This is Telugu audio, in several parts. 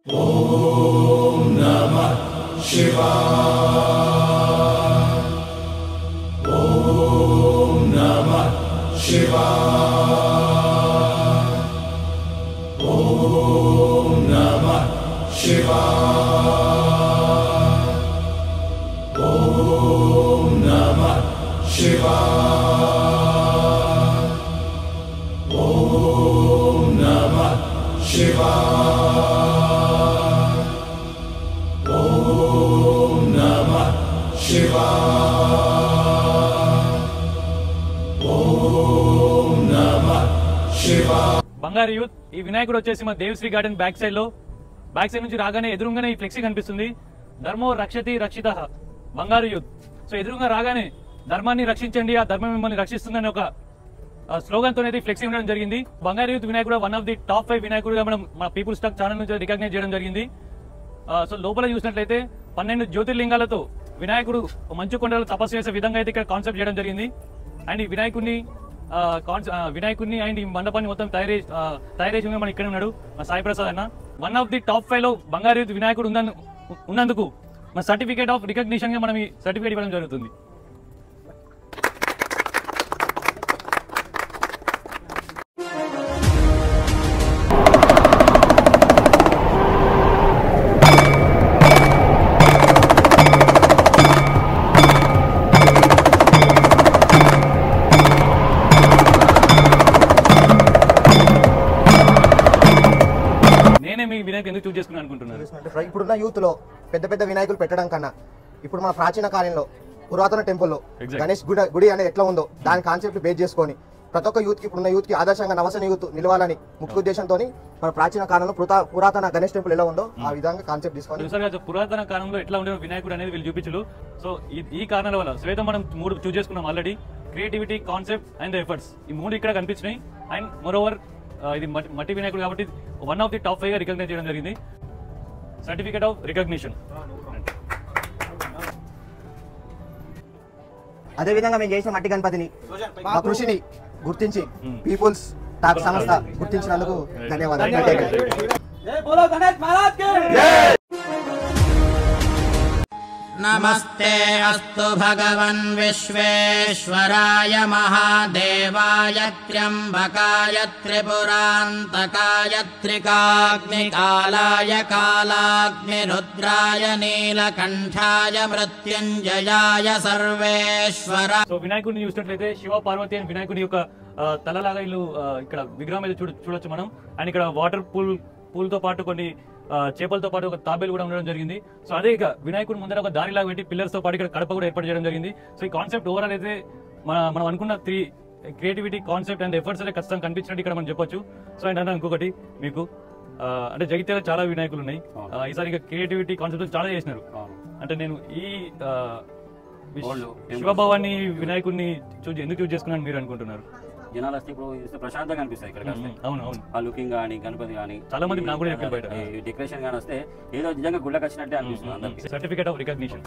ఓం నమః శివాయ ఓం నమః శివాయ ఓం నమః శివాయ ఓం నమః శివాయ ఓం నమః శివాయ ఓం నమః శివాయ ఓం నమః శివాయ. బంగారు యూత్ ఈ వినాయకుడు వచ్చేసి మా దేవశ్రీ గార్డెన్ బ్యాక్ సైడ్ నుంచి రాగానే ఎదురుగానే ఈ ఫ్లెక్సీ కనిపిస్తుంది. ధర్మో రక్షతి రక్షిత బంగారు యూత్. సో ఎదురుగా రాగానే ధర్మాన్ని రక్షించండి, ఆ ధర్మం మిమ్మల్ని రక్షిస్తుందని ఒక స్లోగన్ తో అయితే ఫ్లెక్సీ ఉండడం జరిగింది. బంగారు యూత్ వినాయకుడు వన్ ఆఫ్ ది టాప్ 5 వినాయకుడుగా మనం మన పీపుల్ స్టాక్ ఛానల్ నుంచి రికగ్నైజ్ చేయడం జరిగింది. సో లోపల చూసినట్లయితే 12 జ్యోతిర్లింగాలతో వినాయకుడు మంచు కొండలు తపస్సు చేసే విధంగా అయితే ఇక్కడ కాన్సెప్ట్ చేయడం జరిగింది. అండ్ ఈ వినాయకుడిని అండ్ ఈ మండపాన్ని మొత్తం తయారు చేసి మన ఇక్కడ ఉన్నాడు మా సాయి ప్రసాద్ అన్న. వన్ ఆఫ్ ది టాప్ 5 లో బంగారు యూత్ వినాయకుడు ఉన్నందుకు మన సర్టిఫికేట్ ఆఫ్ రికగ్నిషన్ గా మనం ఈ సర్టిఫికేట్ ఇవ్వడం జరుగుతుంది. వినాయకుడు ఎందుకు చూస్ చేసుకున్నాను అనుకుంటున్నారు? ఇప్పుడున్న యూత్ లో పెద్ద పెద్ద వినాయకులు పెట్టడం కన్నా ఇప్పుడు మన ప్రాచీన కాలంలో పురాతన టెంపుల్లో గణేష్ గుడి అనేది ఎట్లా ఉందో దాని కాన్సెప్ట్ బేస్ చేసుకొని ప్రతి ఒక్క యూత్ కి ఇప్పుడున్న యూత్ కి ఆదర్శంగా నవసన యూత్ నిలవాలని ముఖ్య ఉద్దేశంతో మన ప్రాచీన కాలంలో పురాతన గణేష్ టెంపుల్ ఎలా ఉందో ఆ విధంగా కాన్సెప్ట్ తీసుకొని పురాతన కాలంలో ఎట్లా ఉండే వినాయకుడు అనేది వీళ్ళు చూపించు. సో ఈ కారణాల వల్ల శ్వేత మనం 3 చూస్ చేసుకున్నాం already. Creativity, concept and efforts, ఈ 3 ఇక్కడ కనిపించినాయి. అండ్ మోరోవర్ ఇది మట్టి వినాయకుడు కాబట్టి వన్ ఆఫ్ ది టాప్ 5 గా రికగ్నైజ్ చేయడం జరిగింది. Certificate of recognition. అదే విధంగా మేము చేసిన మట్టి గణపతిని మా కృషిని గుర్తించి పీపుల్స్ టాక్ సంస్థ గుర్తించినందుకు ధన్యవాదాలు. నమస్తే అస్తు భగవన్ విశ్వేశ్వరాయ మహాదేవాయ త్ర్యంబకాయ త్రిపురాంతకాయ త్రికాగ్నికాలాయ కాలాగ్నిరుద్రాయ నీలకంఠాయ మృత్యుంజయాయ సర్వేశ్వర. సో వినాయకుడిని చూసినట్లయితే శివ పార్వతి అని వినాయకుడి యొక్క తలలాగా ఇల్లు ఇక్కడ విగ్రహం మీద చూడొచ్చు మనం. అండ్ ఇక్కడ వాటర్ పూల్తో పాటు కొన్ని చేపలతో పాటు ఒక తాబేలు కూడా ఉండడం జరిగింది. సో అదే ఇక వినాయకుడి ముందర ఒక దారిలాగా పెట్టి పిల్లర్స్ తో పాటు ఇక్కడ కడప కూడా ఏర్పాటు చేయడం జరిగింది. సో ఈ కాన్సెప్ట్ ఓవరాల్ అయితే మనం అనుకున్న 3 క్రియేటివిటీ, కాన్సెప్ట్ అండ్ ఎఫర్ట్స్ అయితే ఖచ్చితంగా కనిపించినట్టు ఇక్కడ మనం చెప్పొచ్చు. సో అండ్ అన్న ఇంకొకటి మీకు అంటే జగిత్యాల చాలా వినాయకులు ఉన్నాయి. ఈసారి ఇక క్రియేటివిటీ కాన్సెప్ట్ చాలా చేసినారు. అంటే నేను ఈ శివభవాన్ని వినాయకుడిని ఎందుకు చూస్ చేసుకున్నాను మీరు అనుకుంటున్నారు? జనాలు వస్తే ఇప్పుడు ప్రశాంతంగా అనిపిస్తాయి ఇక్కడ. అవును, ఆ లుకింగ్ కానీ గణపతి కానీ చాలా మంది నాకు కూడా బయట డెకరేషన్ కానీ వస్తే ఏదో నిజంగా గుళ్ళకి వచ్చినట్టే అనిపిస్తుంది. Certificate of recognition.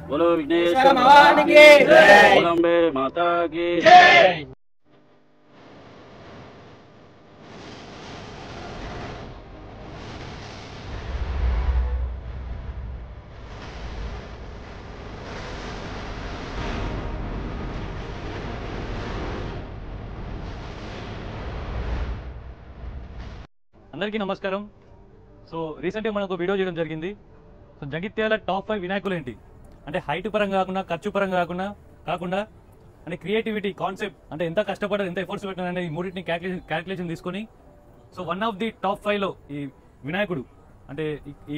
బోలో విఘ్నేశ్వర భగవానికి జై, బోలంబే మాతాకి జై. అందరికీ నమస్కారం. సో రీసెంట్గా మనకు వీడియో చేయడం జరిగింది. సో జగిత్యాల టాప్ 5 వినాయకులు ఏంటి అంటే హైట్ పరంగా కాకుండా, ఖర్చు పరంగా కాకుండా అంటే క్రియేటివిటీ, కాన్సెప్ట్ అంటే ఎంత కష్టపడారు, ఎంత ఎఫర్ట్స్ పెట్టారు అనేది ఈ 3టిని క్యాల్కులేషన్ తీసుకొని so one of the top 5 లో ఈ వినాయకుడు అంటే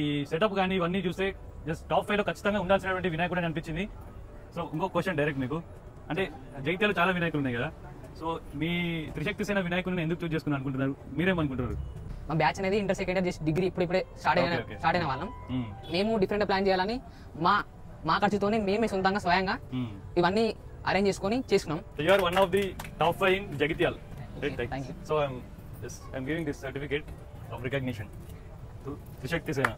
ఈ సెటప్ కానీ ఇవన్నీ చూస్తే జస్ట్ టాప్ 5 లో ఖచ్చితంగా ఉండాల్సినటువంటి వినాయకుడు అని అనిపించింది. సో ఇంకో క్వశ్చన్ డైరెక్ట్ మీకు, అంటే జగిత్యాల చాలా వినాయకులు ఉన్నాయి కదా, సో మీ త్రిశక్తి సేన వినాయకుడిని ఎందుకు చూస్ చేసుకుని అనుకుంటున్నారు? మీరేమనుకుంటున్నారు? మా బ్యాచ్ అనేది ఇంటర్ సెకండ్ ఇయర్ డిగ్రీ ఇప్పుడే స్టార్ట్ అయిన వాళ్ళం. మేము డిఫరెంట్ ప్లాన్ చేయాలని మా ఖర్చుతోనే మేమే సొంతంగా స్వయంగా ఇవన్నీ అరేంజ్ చేసుకొని చేసుకున్నాం. You are one of the top 5 in Jagitial. Thank you. So I'm giving this certificate of recognition to Trishakti Sena.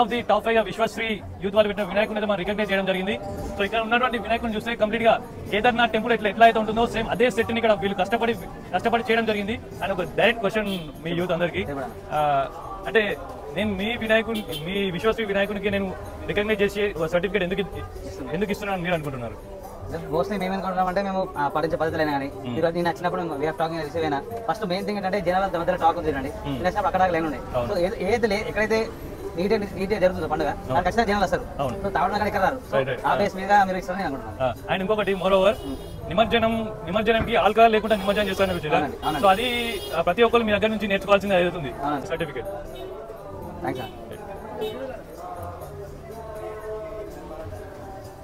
Of the top 5 Vishwasri youth వాళ్ళు పెట్టిన వినాయకుని అయితే మనం రికగ్నైజ్ చేయడం జరిగింది. సో ఇక్కడ ఉన్నటువంటి వినాయకుని చూస్తే కంప్లీట్ గా కేదార్నాథ్ టెంపుల్ ఎట్లా అయితే ఉంటుందో సేమ్ అదే సెట్ ని ఇక్కడ వీళ్ళు కష్టపడి చేయడం జరిగింది. అండ్ ఒక డైరెక్ట్ క్వశ్చన్ మీ యూత్ అందరికి, అంటే నేను మీ విశ్వశ్రీ వినాయకునికి నేను రికగ్నైజ్ చేసి సర్టిఫికేట్ ఎందుకు ఇస్తున్నాను మీరు అనుకుంటున్నారు? మోస్ట్లీ మేము అనుకుంటున్నామంటే మేము పాటించే పద్ధతులైనా కానీ ఈరోజు నేను వచ్చినప్పుడు వే ఆఫ్ టాకింగ్ రిసీవ్ అయినా ఫస్ట్ మెయిన్ థింగ్ ఏంటంటే జనాల మధ్యలో టాక్ ఉంది అండి. నేను వచ్చినప్పుడు అక్కడ లైన్ ఉన్నాయి. సో ఏదైతే ఎక్కడైతే నీట్గా జరుగుతుందో పండుగ నాకు ఖచ్చితంగా జనాలు వస్తారు. సో తావడం ఇక్కడ రారు. ఆ బేస్ మీద మీరు ఇస్తారని అనుకుంటున్నాను. అండ్ ఇంకొకటి మోర్ ఓవర్ నిమజ్జనంకి ఆల్కహాల్ లేకుండా నిమజ్జనం చేస్తారని, సో అది ప్రతి ఒక్కరు మీ దగ్గర నుంచి నేర్చుకోవాల్సింది అవుతుంది సర్టిఫికేట్. థ్యాంక్స్.